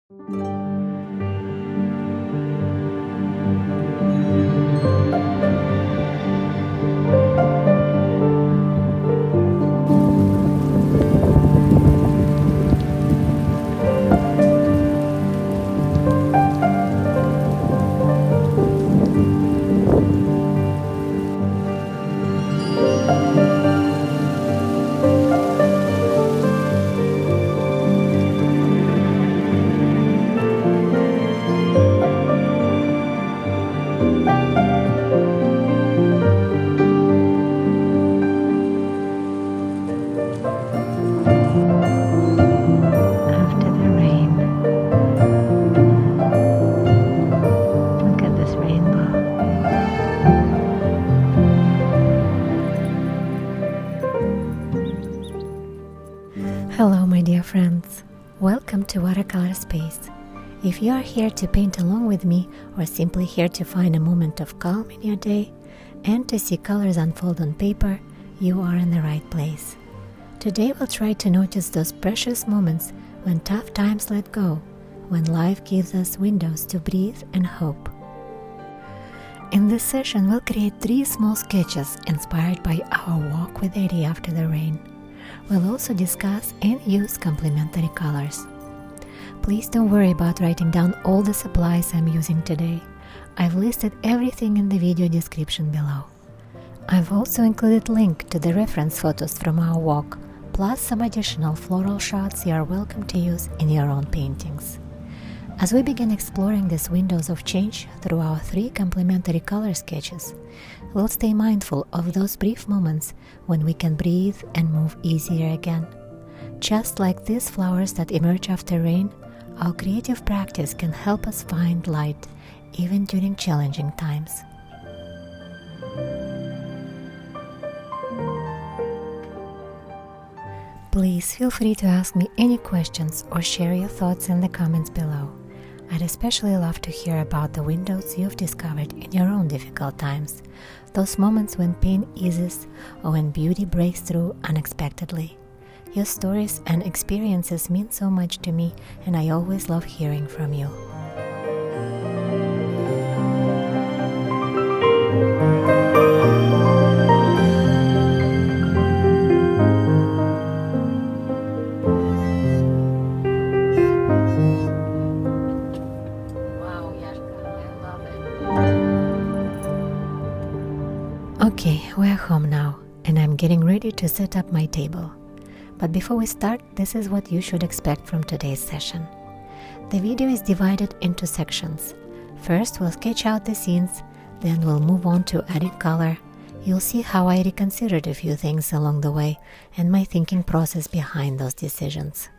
After the rain, look at this rainbow. Hello, my dear friends. Welcome to Watercolor Space. If you are here to paint along with me or simply here to find a moment of calm in your day and to see colors unfold on paper, you are in the right place. Today we'll try to notice those precious moments when tough times let go, when life gives us windows to breathe and hope. In this session, we'll create 3 small sketches inspired by our walk with Eddie after the rain. We'll also discuss and use complementary colors. Please don't worry about writing down all the supplies I'm using today. I've listed everything in the video description below. I've also included a link to the reference photos from our walk, plus some additional floral shots you are welcome to use in your own paintings. As we begin exploring these windows of change through our 3 complementary color sketches, we'll stay mindful of those brief moments when we can breathe and move easier again. Just like these flowers that emerge after rain, our creative practice can help us find light even during challenging times. Please feel free to ask me any questions or share your thoughts in the comments below. I'd especially love to hear about the windows you've discovered in your own difficult times, those moments when pain eases or when beauty breaks through unexpectedly. Your stories and experiences mean so much to me, and I always love hearing from you. Okay, we're home now, and I'm getting ready to set up my table. But before we start, this is what you should expect from today's session. The video is divided into sections. First, we'll sketch out the scenes, then we'll move on to adding color. You'll see how I reconsidered a few things along the way and my thinking process behind those decisions.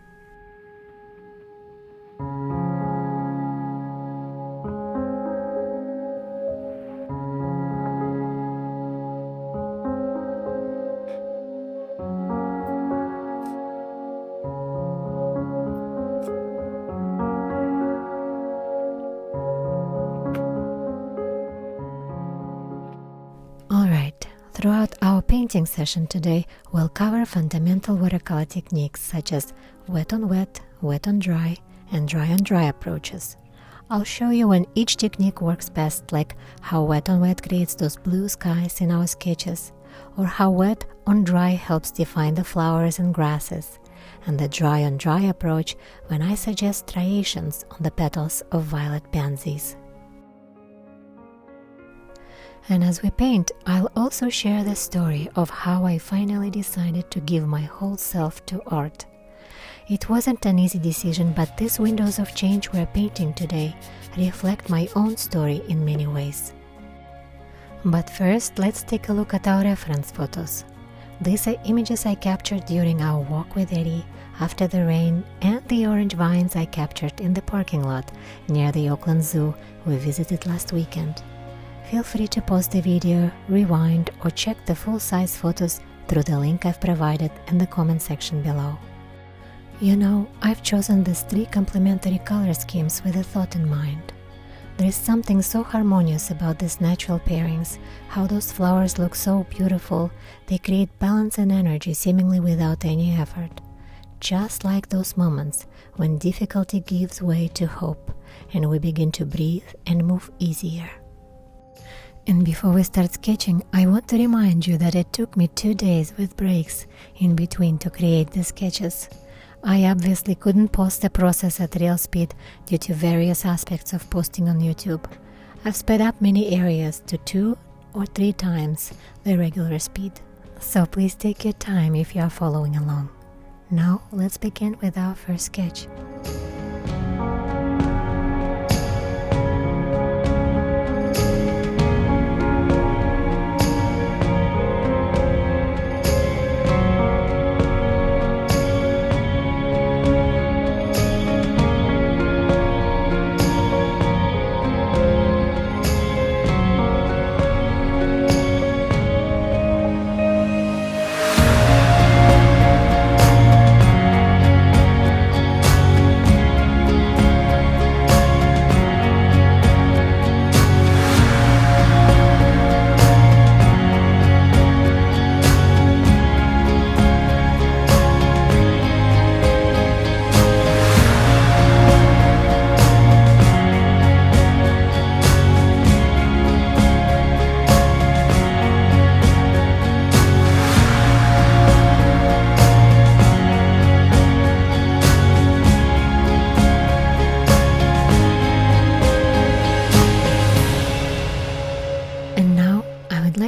Alright, throughout our painting session today, we'll cover fundamental watercolor techniques such as wet on wet on dry, and dry on dry approaches. I'll show you when each technique works best, like how wet on wet creates those blue skies in our sketches, or how wet on dry helps define the flowers and grasses, and the dry on dry approach when I suggest striations on the petals of violet pansies. And as we paint, I'll also share the story of how I finally decided to give my whole self to art. It wasn't an easy decision, but these windows of change we're painting today reflect my own story in many ways. But first, let's take a look at our reference photos. These are images I captured during our walk with Eddie after the rain, and the orange vines I captured in the parking lot near the Oakland Zoo we visited last weekend. Feel free to pause the video, rewind, or check the full-size photos through the link I've provided in the comment section below. You know, I've chosen these 3 complementary color schemes with a thought in mind. There is something so harmonious about these natural pairings, how those flowers look so beautiful, they create balance and energy seemingly without any effort. just like those moments when difficulty gives way to hope and we begin to breathe and move easier. And before we start sketching, I want to remind you that it took me 2 days with breaks in between to create the sketches. I obviously couldn't post the process at real speed due to various aspects of posting on YouTube. I've sped up many areas to 2 or 3 times the regular speed. So please take your time if you are following along. Now let's begin with our first sketch.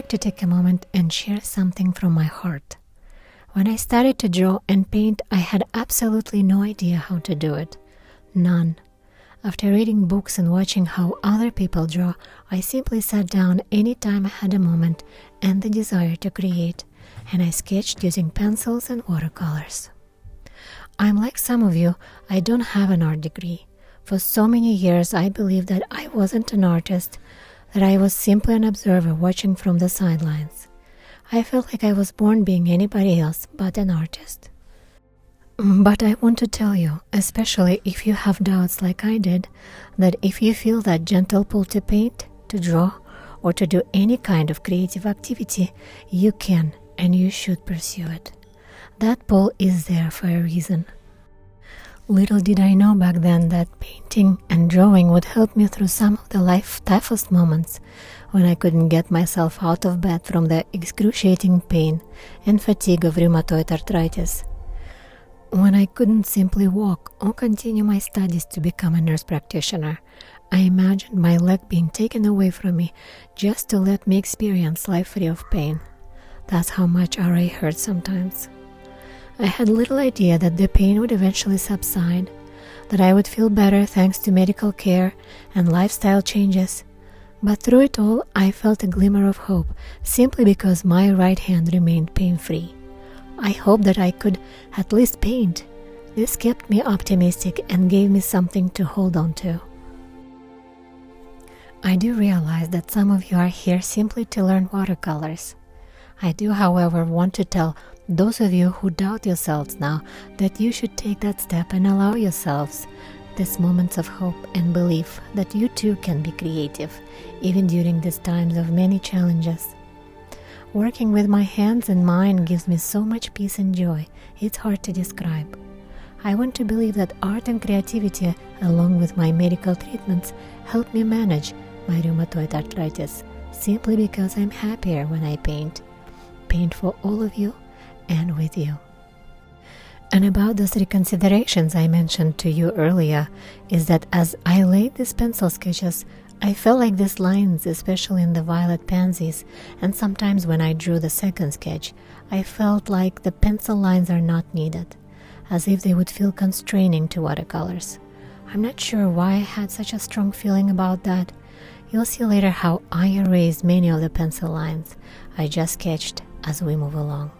To take a moment and share something from my heart. When I started to draw and paint, I had absolutely no idea how to do it. None. After reading books and watching how other people draw, I simply sat down anytime I had a moment and the desire to create, and I sketched using pencils and watercolors. I'm like some of you, I don't have an art degree. For so many years I believed that I wasn't an artist, that I was simply an observer watching from the sidelines. I felt like I was born being anybody else but an artist. But I want to tell you, especially if you have doubts like I did, that if you feel that gentle pull to paint, to draw, or to do any kind of creative activity, you can and you should pursue it. That pull is there for a reason. Little did I know back then that painting and drawing would help me through some of the life's toughest moments when I couldn't get myself out of bed from the excruciating pain and fatigue of rheumatoid arthritis. When I couldn't simply walk or continue my studies to become a nurse practitioner, I imagined my leg being taken away from me just to let me experience life free of pain. That's how much RA hurt sometimes. I had little idea that the pain would eventually subside, that I would feel better thanks to medical care and lifestyle changes. But through it all, I felt a glimmer of hope simply because my right hand remained pain-free. I hoped that I could at least paint. This kept me optimistic and gave me something to hold on to. I do realize that some of you are here simply to learn watercolors. I do, however, want to tell those of you who doubt yourselves now that you should take that step and allow yourselves these moments of hope and belief that you too can be creative, even during these times of many challenges. Working with my hands and mind gives me so much peace and joy, it's hard to describe. I want to believe that art and creativity, along with my medical treatments, help me manage my rheumatoid arthritis, simply because I'm happier when I paint. Paint for all of you and with you. And about those reconsiderations I mentioned to you earlier is that as I laid these pencil sketches, I felt like these lines, especially in the violet pansies, and sometimes when I drew the second sketch, I felt like the pencil lines are not needed, as if they would feel constraining to watercolors. I'm not sure why I had such a strong feeling about that. You'll see later how I erased many of the pencil lines I just sketched as we move along.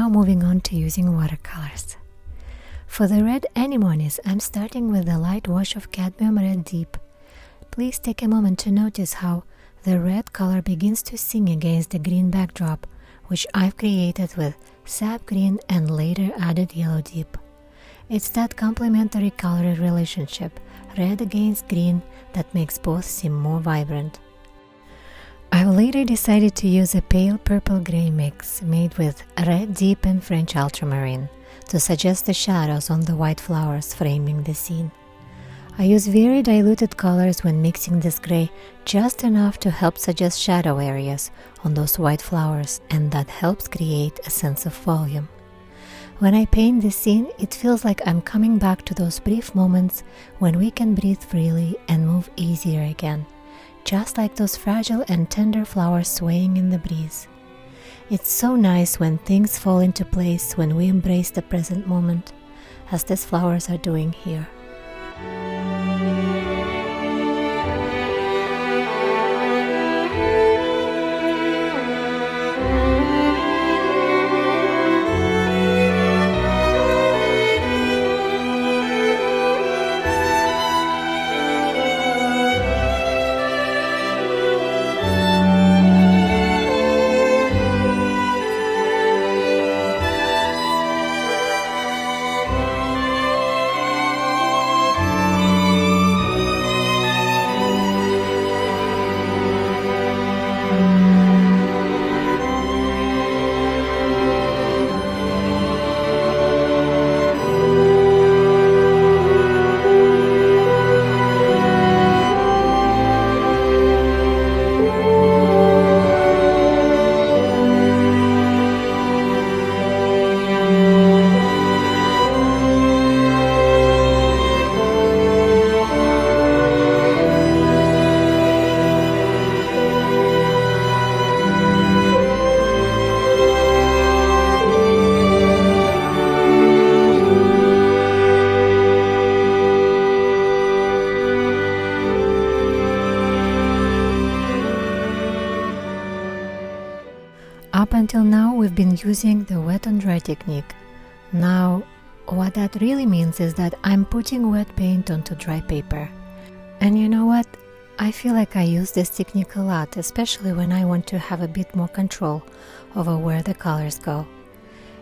Now moving on to using watercolors. For the red anemones, I'm starting with the light wash of cadmium red deep. Please take a moment to notice how the red color begins to sing against the green backdrop, which I've created with sap green and later added yellow deep. It's that complementary color relationship, red against green, that makes both seem more vibrant. I later decided to use a pale purple-gray mix made with red deep and French ultramarine to suggest the shadows on the white flowers framing the scene. I use very diluted colors when mixing this gray, just enough to help suggest shadow areas on those white flowers, and that helps create a sense of volume. When I paint the scene, it feels like I'm coming back to those brief moments when we can breathe freely and move easier again, just like those fragile and tender flowers swaying in the breeze. It's so nice when things fall into place when we embrace the present moment, as these flowers are doing here. Up until now, we've been using the wet on dry technique. Now, what that really means is that I'm putting wet paint onto dry paper. And you know what? I feel like I use this technique a lot, especially when I want to have a bit more control over where the colors go.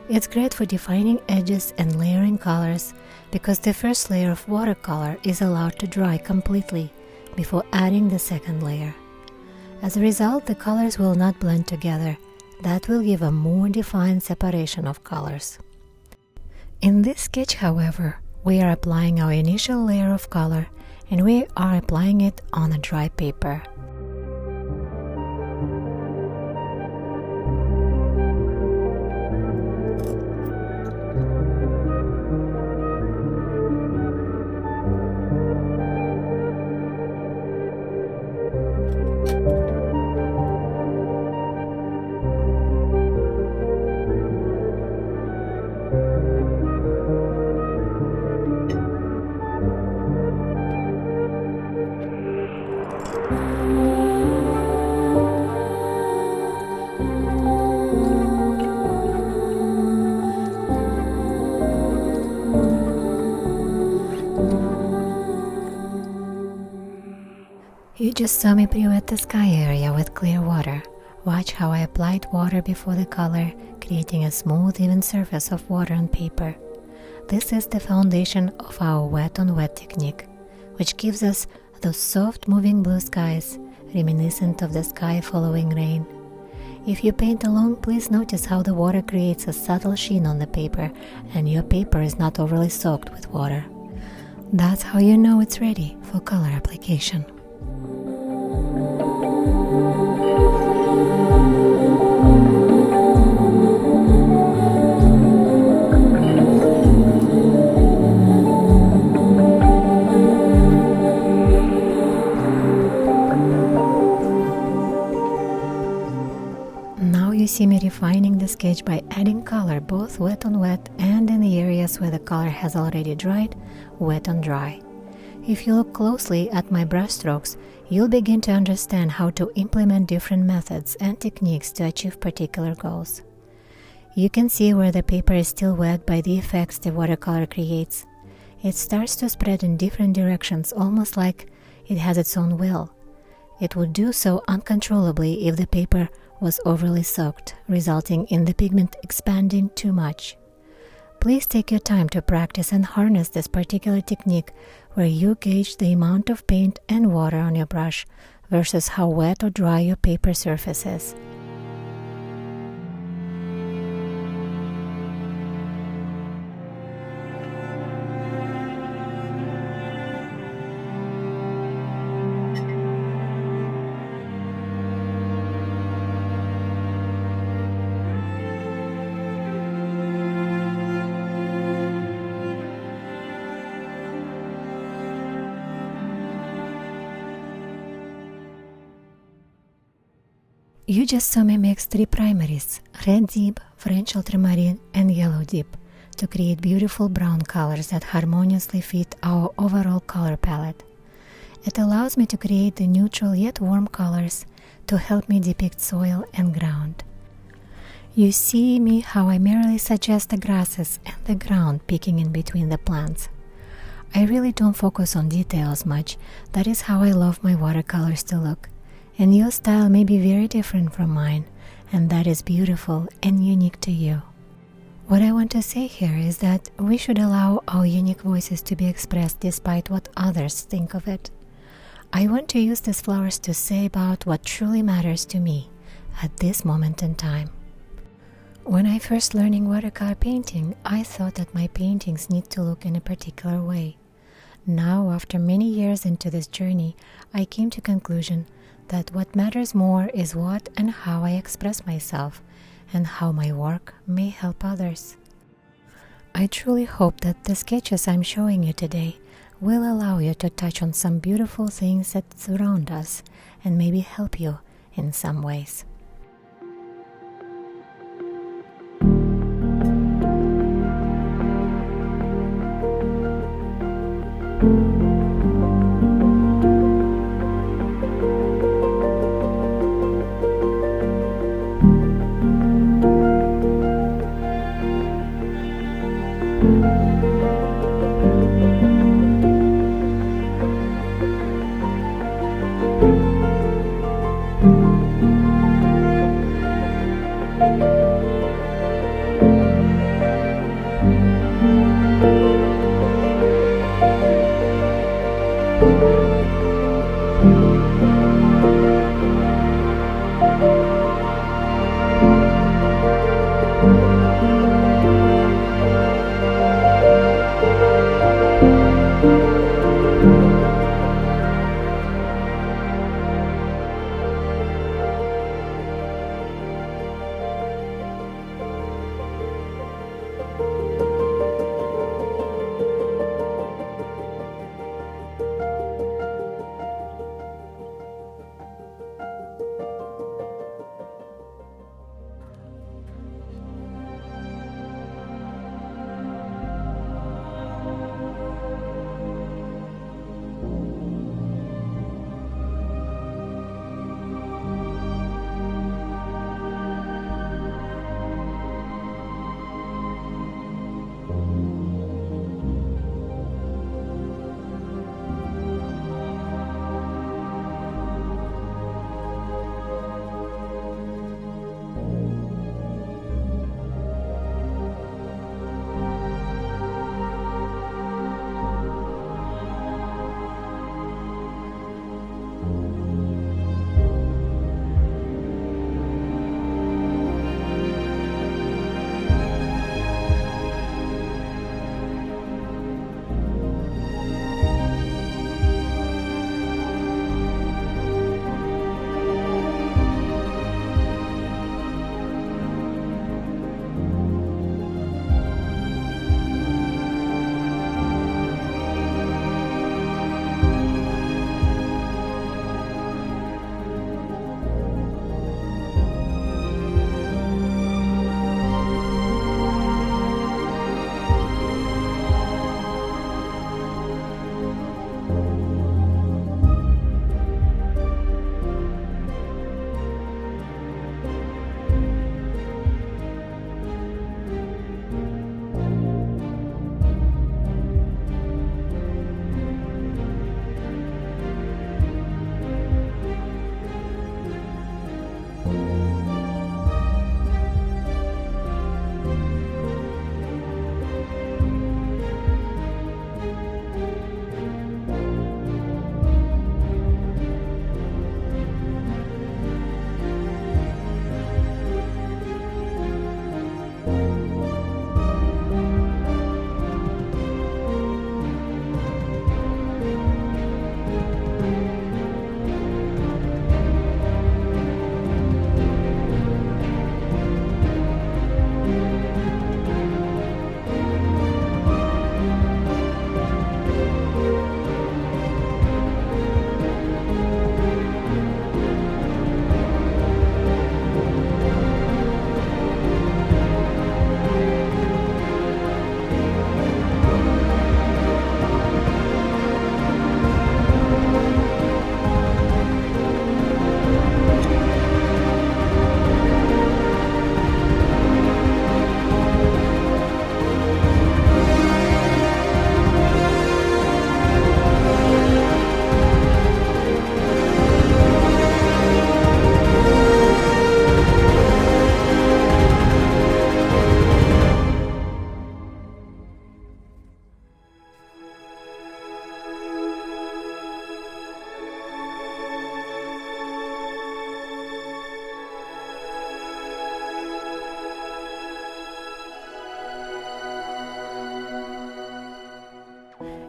It's great for defining edges and layering colors because the first layer of watercolor is allowed to dry completely before adding the second layer. As a result, the colors will not blend together. That will give a more defined separation of colors. In this sketch, however, we are applying our initial layer of color and we are applying it on a dry paper. You just saw me pre-wet the sky area with clear water. Watch how I applied water before the color, creating a smooth, even surface of water on paper. This is the foundation of our wet on wet technique, which gives us those soft moving blue skies, reminiscent of the sky following rain. If you paint along, please notice how the water creates a subtle sheen on the paper and your paper is not overly soaked with water. That's how you know it's ready for color application. Now you see me refining the sketch by adding color both wet on wet and in the areas where the color has already dried, wet on dry. If you look closely at my brush strokes, you'll begin to understand how to implement different methods and techniques to achieve particular goals. You can see where the paper is still wet by the effects the watercolor creates. It starts to spread in different directions, almost like it has its own will. It would do so uncontrollably if the paper was overly soaked, resulting in the pigment expanding too much. Please take your time to practice and harness this particular technique where you gauge the amount of paint and water on your brush versus how wet or dry your paper surface is. You just saw me mix 3 primaries, red deep, French ultramarine and yellow deep, to create beautiful brown colors that harmoniously fit our overall color palette. It allows me to create the neutral yet warm colors to help me depict soil and ground. You see me how I merely suggest the grasses and the ground peeking in between the plants. I really don't focus on details much. That is how I love my watercolors to look. And your style may be very different from mine, and that is beautiful and unique to you. What I want to say here is that we should allow our unique voices to be expressed despite what others think of it. I want to use these flowers to say about what truly matters to me at this moment in time. When I first learning watercolor painting, I thought that my paintings need to look in a particular way. Now, after many years into this journey, I came to conclusion that what matters more is what and how I express myself and how my work may help others. I truly hope that the sketches I'm showing you today will allow you to touch on some beautiful things that surround us and maybe help you in some ways.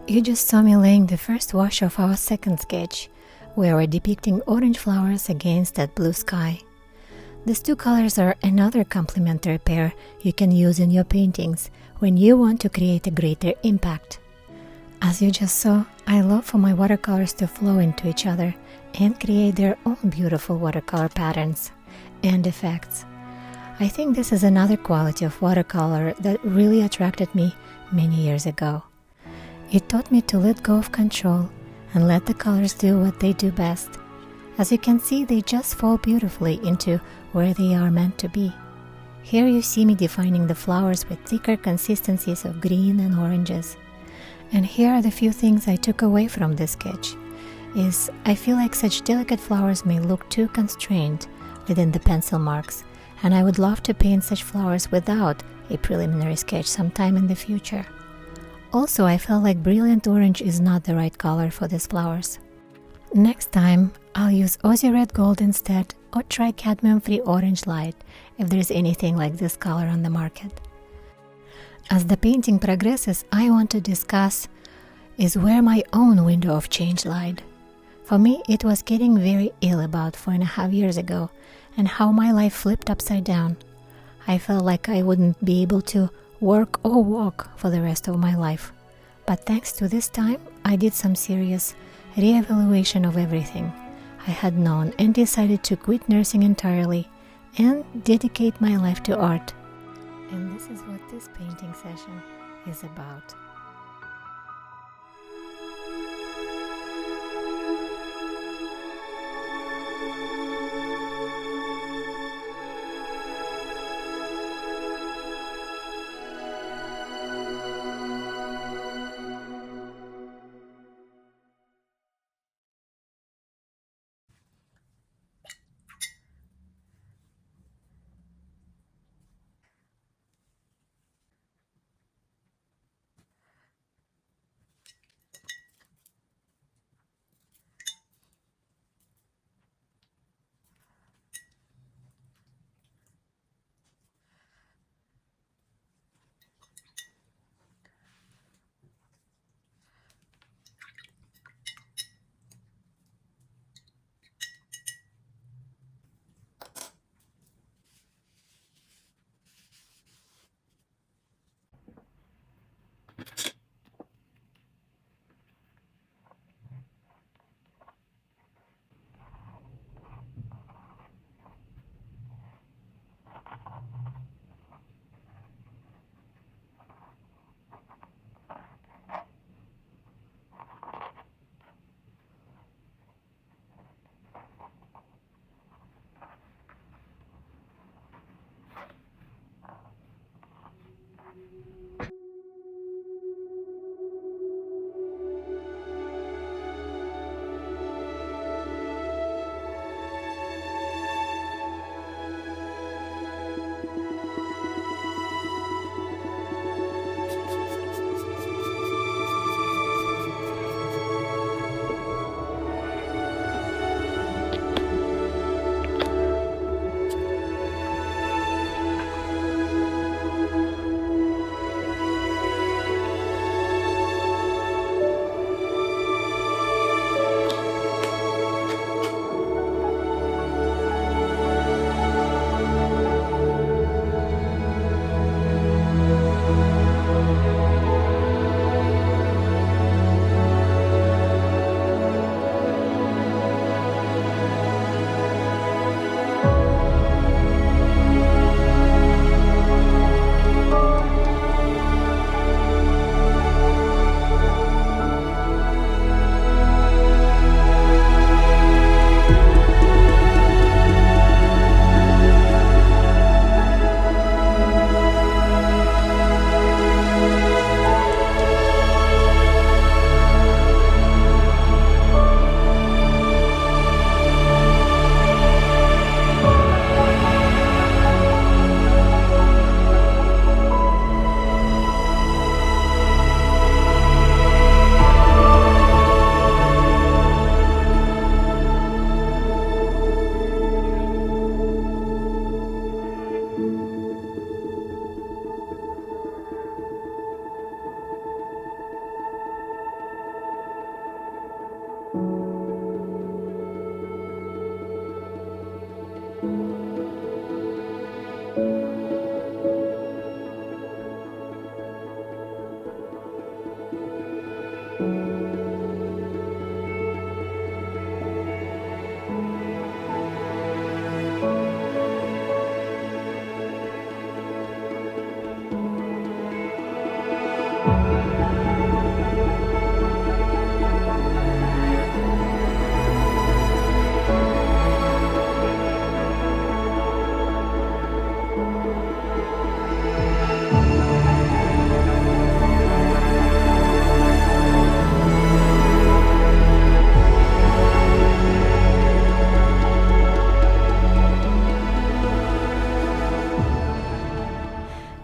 You just saw me laying the first wash of our second sketch, where we're depicting orange flowers against that blue sky. These two colors are another complementary pair you can use in your paintings when you want to create a greater impact. As you just saw, I love for my watercolors to flow into each other and create their own beautiful watercolor patterns and effects. I think this is another quality of watercolor that really attracted me many years ago. It taught me to let go of control and let the colors do what they do best. As you can see, they just fall beautifully into where they are meant to be. Here you see me defining the flowers with thicker consistencies of green and oranges. And here are the few things I took away from this sketch. I feel like such delicate flowers may look too constrained within the pencil marks, and I would love to paint such flowers without a preliminary sketch sometime in the future. Also, I felt like brilliant orange is not the right color for these flowers. Next time, I'll use Aussie Red Gold instead, or try cadmium-free orange light if there's anything like this color on the market. As the painting progresses, I want to discuss is where my own window of change lied. For me, it was getting very ill about 4.5 years ago, and how my life flipped upside down. I felt like I wouldn't be able to work or walk for the rest of my life. But thanks to this time, I did some serious re-evaluation of everything I had known and decided to quit nursing entirely and dedicate my life to art. And this is what this painting session is about.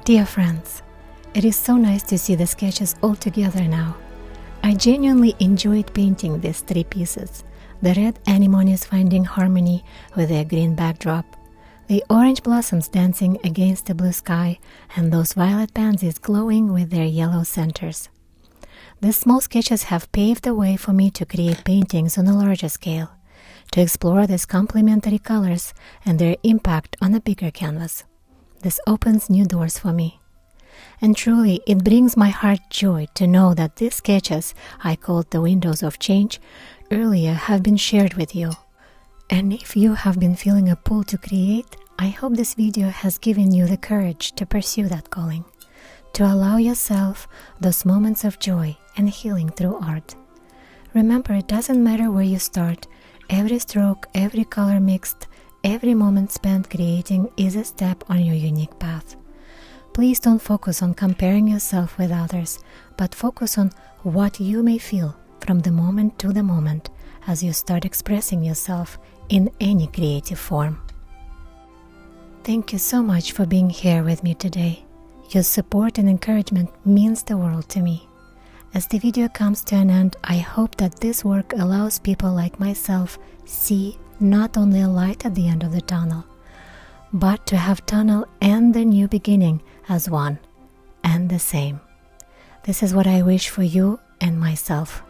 Dear friends, it is so nice to see the sketches all together now. I genuinely enjoyed painting these three pieces. The red anemones finding harmony with their green backdrop, the orange blossoms dancing against the blue sky, and those violet pansies glowing with their yellow centers. These small sketches have paved the way for me to create paintings on a larger scale, to explore these complementary colors and their impact on a bigger canvas. This opens new doors for me. And truly, it brings my heart joy to know that these sketches, I called the windows of change, earlier have been shared with you. And if you have been feeling a pull to create, I hope this video has given you the courage to pursue that calling, to allow yourself those moments of joy and healing through art. Remember, it doesn't matter where you start, every stroke, every color mixed, every moment spent creating is a step on your unique path. Please don't focus on comparing yourself with others, but focus on what you may feel from the moment to the moment as you start expressing yourself in any creative form. Thank you so much for being here with me today. Your support and encouragement means the world to me. As the video comes to an end, I hope that this work allows people like myself see not only a light at the end of the tunnel, but to have tunnel and the new beginning as one and the same. This is what I wish for you and myself.